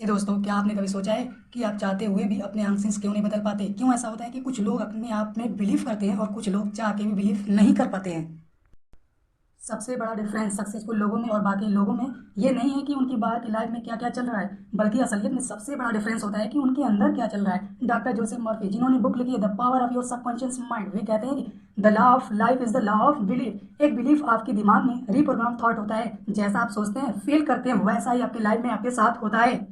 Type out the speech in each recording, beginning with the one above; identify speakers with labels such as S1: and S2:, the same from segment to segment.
S1: हे दोस्तों, क्या आपने कभी सोचा है कि आप चाहते हुए भी अपने आंसर्स क्यों नहीं बदल पाते? क्यों ऐसा होता है कि कुछ लोग अपने आप में बिलीव करते हैं और कुछ लोग चाह के भी बिलीव नहीं कर पाते हैं? सबसे बड़ा डिफरेंस सक्सेसफुल लोगों में और बाकी लोगों में ये नहीं है कि उनकी बाहर की लाइफ में क्या क्या चल रहा है, बल्कि असलियत में सबसे बड़ा डिफरेंस होता है कि उनके अंदर क्या चल रहा है। डॉक्टर जोसेफ मर्फी, जिन्होंने बुक लिखी है the power of your subconscious mind, वे कहते हैं कि the law of life is the law of belief. एक बिलीफ आपके दिमाग में रिप्रोग्राम थॉट होता है। जैसा आप सोचते हैं, फील करते हैं, वैसा ही आपकी लाइफ में आपके साथ होता है।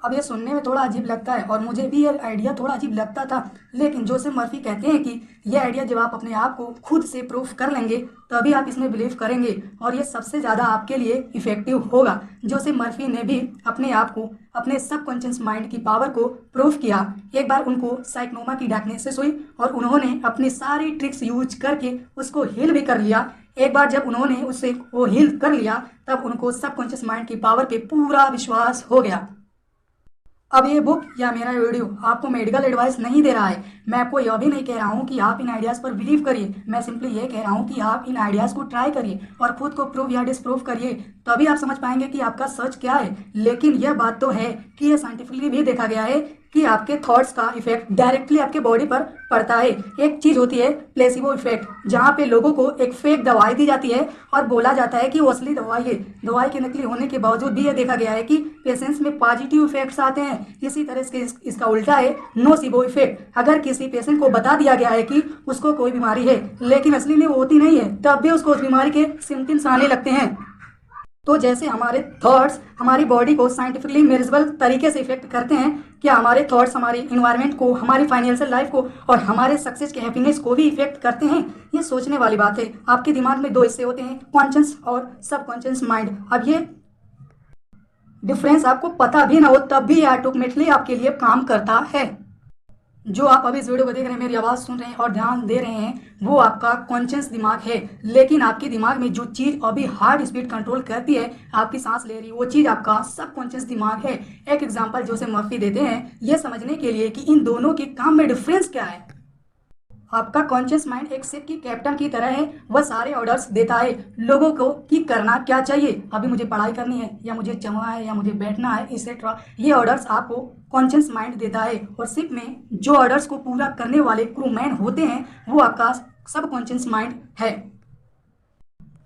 S1: अब ये सुनने में थोड़ा अजीब लगता है और मुझे भी ये आइडिया थोड़ा अजीब लगता था, लेकिन जोसेफ मर्फी कहते हैं कि ये आइडिया जब आप अपने आप को खुद से प्रूफ कर लेंगे तभी आप इसमें बिलीव करेंगे और ये सबसे ज़्यादा आपके लिए इफेक्टिव होगा। जोसेफ मर्फी ने भी अपने आप को, अपने सबकॉन्शियस माइंड की पावर को प्रूफ किया। एक बार उनको साइकोनोमा की डायग्नोसिस हुई और उन्होंने अपनी सारी ट्रिक्स यूज करके उसको हील भी कर लिया। एक बार जब उन्होंने उससे वो हील कर लिया तब उनको सबकॉन्शियस माइंड की पावर पे पूरा विश्वास हो गया। अब ये बुक या मेरा वीडियो आपको मेडिकल एडवाइस नहीं दे रहा है। मैं आपको यह भी नहीं कह रहा हूँ कि आप इन आइडियाज़ पर बिलीव करिए। मैं सिंपली ये कह रहा हूँ कि आप इन आइडियाज़ को ट्राई करिए और खुद को प्रूव या डिसप्रूव करिए, तभी आप समझ पाएंगे कि आपका सच क्या है। लेकिन यह बात तो है कि यह साइंटिफिकली भी देखा गया है कि आपके थॉट्स का इफेक्ट डायरेक्टली आपके बॉडी पर पड़ता है। एक चीज़ होती है प्लेसिबो इफेक्ट, जहाँ पे लोगों को एक फेक दवाई दी जाती है और बोला जाता है कि वो असली दवाई है। दवाई के नकली होने के बावजूद भी यह देखा गया है कि पेशेंट्स में पॉजिटिव इफेक्ट्स आते हैं। इसी तरह से इसका उल्टा है नोसिबो इफेक्ट। अगर किसी पेशेंट को बता दिया गया है कि उसको कोई बीमारी है लेकिन असली में वो होती नहीं है, तब भी उसको उस बीमारी के सिम्टम्स आने लगते हैं। तो जैसे हमारे थॉट्स हमारी बॉडी को साइंटिफिकली मेजरेबल तरीके से इफेक्ट करते हैं, क्या हमारे थॉट्स हमारी इन्वायरमेंट को, हमारी फाइनेंशियल लाइफ को और हमारे सक्सेस के हैप्पीनेस को भी इफेक्ट करते हैं? ये सोचने वाली बात है। आपके दिमाग में दो हिस्से होते हैं, कॉन्शियस और सबकॉन्शियस माइंड। अब ये डिफरेंस आपको पता भी ना हो तब भी ऑटोमेटिकली आपके लिए काम करता है। जो आप अभी इस वीडियो को देख रहे हैं, मेरी आवाज़ सुन रहे हैं और ध्यान दे रहे हैं, वो आपका कॉन्शियस दिमाग है। लेकिन आपके दिमाग में जो चीज़ अभी हार्ट स्पीड कंट्रोल करती है, आपकी सांस ले रही, वो चीज़ आपका सबकॉन्शियस दिमाग है। एक एग्जांपल जो से मर्फी देते हैं ये समझने के लिए कि इन दोनों के काम में डिफरेंस क्या है। आपका कॉन्शियस माइंड एक शिप की कैप्टन की तरह है। वह सारे ऑर्डर्स देता है लोगों को कि करना क्या चाहिए। अभी मुझे पढ़ाई करनी है या मुझे चलना है या मुझे बैठना है, इसेट्रा। ये ऑर्डर्स आपको कॉन्शियस माइंड देता है और शिप में जो ऑर्डर्स को पूरा करने वाले क्रूमैन होते हैं वो आपका सबकॉन्शियस माइंड है।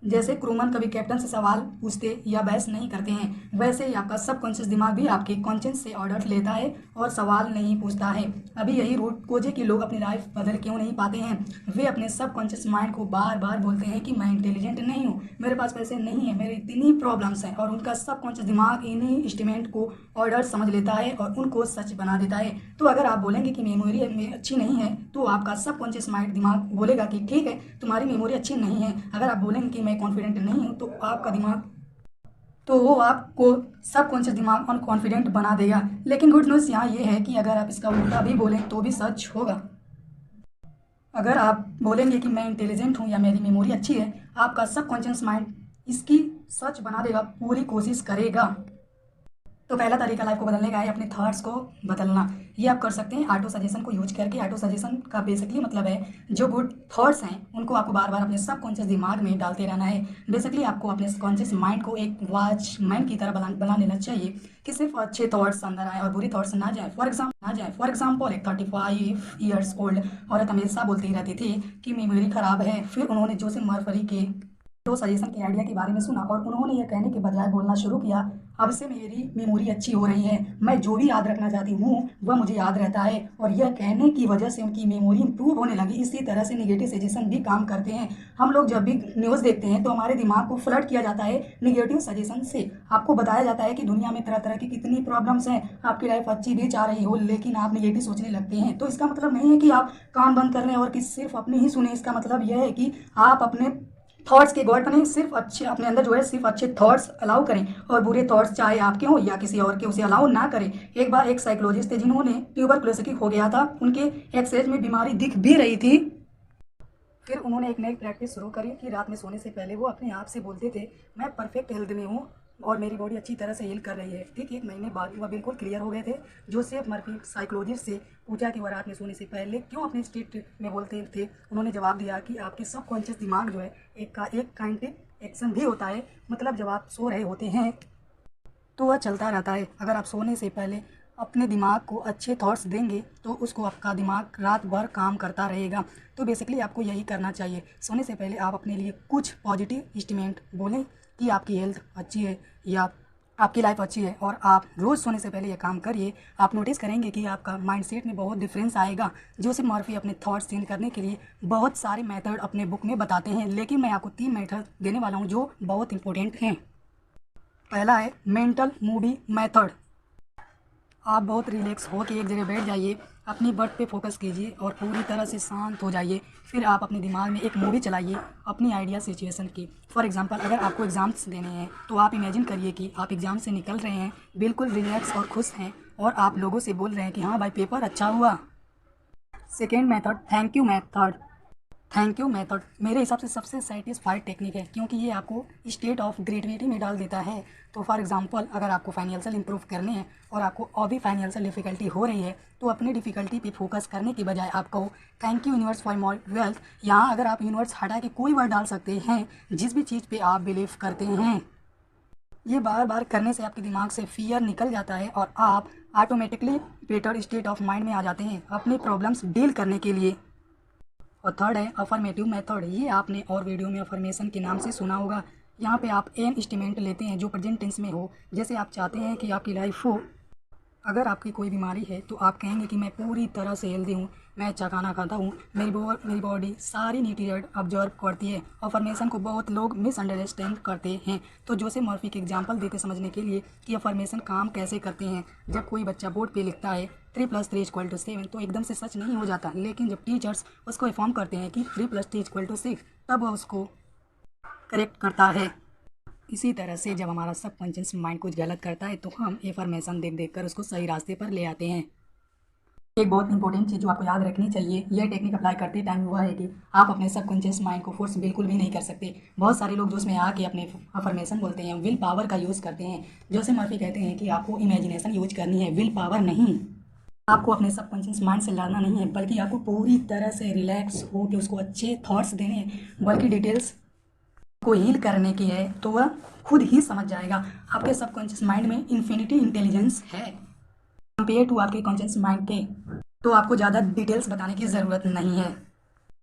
S1: जैसे क्रूमैन कभी कैप्टन से सवाल पूछते या बहस नहीं करते हैं, वैसे ही आपका सबकॉन्शियस दिमाग भी आपके कॉन्शियस से ऑर्डर लेता है और सवाल नहीं पूछता है। अभी यही रूट खोजे कि लोग अपनी लाइफ बदल क्यों नहीं पाते हैं। वे अपने सबकॉन्शियस माइंड को बार बार बोलते हैं कि मैं इंटेलिजेंट नहीं हूँ, मेरे पास पैसे नहीं है, मेरी इतनी प्रॉब्लम्स हैं, और उनका सबकॉन्शियस दिमाग इन्हीं स्टेटमेंट को ऑर्डर समझ लेता है और उनको सच बना देता है। तो अगर आप बोलेंगे कि मेमोरी में अच्छी नहीं है तो आपका सबकॉन्शियस माइंड दिमाग बोलेगा कि ठीक है, तुम्हारी मेमोरी अच्छी नहीं है। अगर आप बोलेंगे कि मैं कॉन्फिडेंट नहीं हूँ तो आपका दिमाग, तो वो आपको सबकॉन्शियस दिमाग अनकॉन्फिडेंट बना देगा। लेकिन गुड न्यूज़ यहाँ ये है कि अगर आप इसका उल्टा भी बोलें तो भी सच होगा। अगर आप बोलेंगे कि मैं इंटेलिजेंट हूँ या मेरी मेमोरी अच्छी है, आपका सबकॉन्शियस माइंड इसकी सच बना देगा, पूरी कोशिश करेगा। तो पहला तरीका लाइफ को बदलने का है अपने थॉट्स को बदलना। ये आप कर सकते हैं ऑटो सजेशन को यूज करके। ऑटो सजेशन का बेसिकली मतलब है जो गुड थॉट्स हैं उनको आपको बार बार अपने सबकॉन्शियस दिमाग में डालते रहना है। बेसिकली आपको अपने कॉन्शियस माइंड को एक वॉचमैन की तरह बना लेना चाहिए कि सिर्फ अच्छे थॉट्स अंदर आए और बुरी थॉट्स ना जाए। फॉर एग्जाम्पल एक 35 ईयर्स ओल्ड औरत हमेशा बोलती रहती थी कि मेमोरी खराब है। फिर उन्होंने जोसेफ मर्फरी के तो सजेशन के आइडिया के बारे में सुना और उन्होंने यह कहने के बजाय बोलना शुरू किया, अब से मेरी मेमोरी अच्छी हो रही है, मैं जो भी याद रखना चाहती हूँ वह मुझे याद रहता है। और यह कहने की वजह से उनकी मेमोरी इंप्रूव होने लगी। इसी तरह से नेगेटिव सजेशन भी काम करते हैं। हम लोग जब भी न्यूज़ देखते हैं तो हमारे दिमाग को फ्लड किया जाता है निगेटिव सजेशन से। आपको बताया जाता है कि दुनिया में तरह तरह की कितनी प्रॉब्लम्स हैं, आपकी लाइफ अच्छी भी चाह रही हो लेकिन आप निगेटिव सोचने लगते हैं। तो इसका मतलब नहीं है कि आप कान बंद कर लें और कि सिर्फ अपनी ही सुने। इसका मतलब यह है कि आप अपने थॉट्स के गॉड बने, सिर्फ अच्छे अपने अंदर जो है सिर्फ अच्छे थॉट्स अलाउ करें और बुरे थॉट्स चाहे आपके हों या किसी और के उसे अलाउ ना करें। एक बार एक साइकोलॉजिस्ट थे जिन्होंने ट्यूबरकुलोसिस हो गया था, उनके एक्सरेज में बीमारी दिख भी रही थी। फिर उन्होंने एक नई प्रैक्टिस शुरू करी कि रात में सोने से पहले वो अपने आप से बोलते थे मैं परफेक्ट हेल्थ में हूँ और मेरी बॉडी अच्छी तरह से हील कर रही है। ठीक 1 महीने बाद वह बिल्कुल क्लियर हो गए थे। जोसेफ मर्फी साइकोलॉजिस्ट से पूछा कि वह रात में सोने से पहले क्यों अपने स्टेट में बोलते थे। उन्होंने जवाब दिया कि आपके सबकॉन्शियस दिमाग जो है एक काइंड एक्शन भी होता है। मतलब जब आप सो रहे होते हैं तो वह चलता रहता है। अगर आप सोने से पहले अपने दिमाग को अच्छे थॉट्स देंगे तो उसको आपका दिमाग रात भर काम करता रहेगा। तो बेसिकली आपको यही करना चाहिए। सोने से पहले आप अपने लिए कुछ पॉजिटिव स्टेटमेंट बोलें कि आपकी हेल्थ अच्छी है या आपकी लाइफ अच्छी है, और आप रोज़ सोने से पहले ये काम करिए। आप नोटिस करेंगे कि आपका माइंडसेट में बहुत डिफरेंस आएगा। जोसेफ मर्फी अपने थॉट्स चेंज करने के लिए बहुत सारे मेथड अपने बुक में बताते हैं, लेकिन मैं आपको 3 मेथड देने वाला हूँ जो बहुत इंपॉर्टेंट हैं। पहला है मेंटल मूवी मेथड। आप बहुत रिलैक्स हो के एक जगह बैठ जाइए, अपनी बर्ड पे फोकस कीजिए और पूरी तरह से शांत हो जाइए। फिर आप अपने दिमाग में एक मूवी चलाइए अपनी आइडिया सिचुएशन की। फॉर एग्जांपल, अगर आपको एग्ज़ाम्स देने हैं तो आप इमेजिन करिए कि आप एग्ज़ाम से निकल रहे हैं, बिल्कुल रिलैक्स और खुश हैं, और आप लोगों से बोल रहे हैं कि हाँ भाई पेपर अच्छा हुआ। Second method, thank you method. Thank you method मेरे हिसाब से सबसे सेटिस्फाइड टेक्निक है, क्योंकि ये आपको स्टेट ऑफ ग्रेटिविटी में डाल देता है। तो फॉर एग्जांपल, अगर आपको फाइनेंशियल इंप्रूव करने हैं और आपको अभी फाइनेंशियल डिफ़िकल्टी हो रही है, तो अपनी डिफ़िकल्टी पे फोकस करने की बजाय आप कहो thank you universe for my wealth. यहाँ अगर आप यूनिवर्स हटा के कोई वर्ड डाल सकते हैं जिस भी चीज़ पे आप बिलीव करते हैं। ये बार बार करने से आपके दिमाग से फियर निकल जाता है और आप automatically better state of mind में आ जाते हैं अपनी प्रॉब्लम्स डील करने के लिए। और थर्ड है अफर्मेटिव मेथड। ये आपने और वीडियो में अफर्मेशन के नाम से सुना होगा। यहाँ पे आप एन स्टेटमेंट लेते हैं जो प्रेजेंट टेंस में हो। जैसे आप चाहते हैं कि आपकी लाइफ हो, अगर आपकी कोई बीमारी है तो आप कहेंगे कि मैं पूरी तरह से हेल्दी हूँ, मैं अच्छा खाना खाता हूँ, मेरी बॉडी सारी न्यूट्रिएंट ऑब्जर्व करती है। अफर्मेशन को बहुत लोग मिसअंडरस्टैंड करते हैं। तो जोसेफ मर्फी के एग्जांपल देते समझने के लिए कि अफर्मेशन काम कैसे करते हैं। जब कोई बच्चा बोर्ड पे लिखता है 3 + 3 = 7 तो एकदम से सच नहीं हो जाता, लेकिन जब टीचर्स उसको इन्फॉर्म करते हैं कि 3 + 3 = 6 तब वह उसको करेक्ट करता है। इसी तरह से जब हमारा सबकॉन्शियस माइंड कुछ गलत करता है तो हम एफर्मेशन देख देख कर उसको सही रास्ते पर ले आते हैं। एक बहुत इंपॉर्टेंट चीज़ जो आपको याद रखनी चाहिए, यह टेक्निक अप्लाई करते टाइम हुआ है कि आप अपने सबकॉन्शियस माइंड को फोर्स बिल्कुल भी नहीं कर सकते। बहुत सारे लोग जो उसमें आके अपने अफर्मेशन बोलते हैं, विल पावर का यूज़ करते हैं। जोसेफ मर्फी कहते हैं कि आपको इमेजिनेशन यूज करनी है, विल पावर नहीं। आपको अपने सबकॉन्शियस माइंड से लड़ना नहीं है, बल्कि आपको पूरी तरह से रिलैक्स हो के उसको अच्छे थॉट्स देने हैं, बल्कि डिटेल्स को हील करने की है। तो वह खुद ही समझ जाएगा। आपके सबकॉन्शियस माइंड में इन्फिनिटी इंटेलिजेंस है कंपेयर टू आपके कॉन्शियस माइंड के। तो आपको ज़्यादा डिटेल्स बताने की ज़रूरत नहीं है,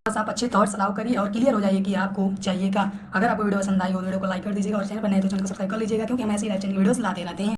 S1: बस आप अच्छे थॉट्स अलाउ करिए और क्लियर हो जाइए कि आपको चाहिए क्या। अगर आपको वीडियो पसंद आई हो, वीडियो को लाइक कर दीजिएगा और चैनल पर नए तो चैनल को सब्सक्राइब कर लीजिएगा, क्योंकि हम ऐसी लाइफ चेंजिंग वीडियोस लाते रहते हैं।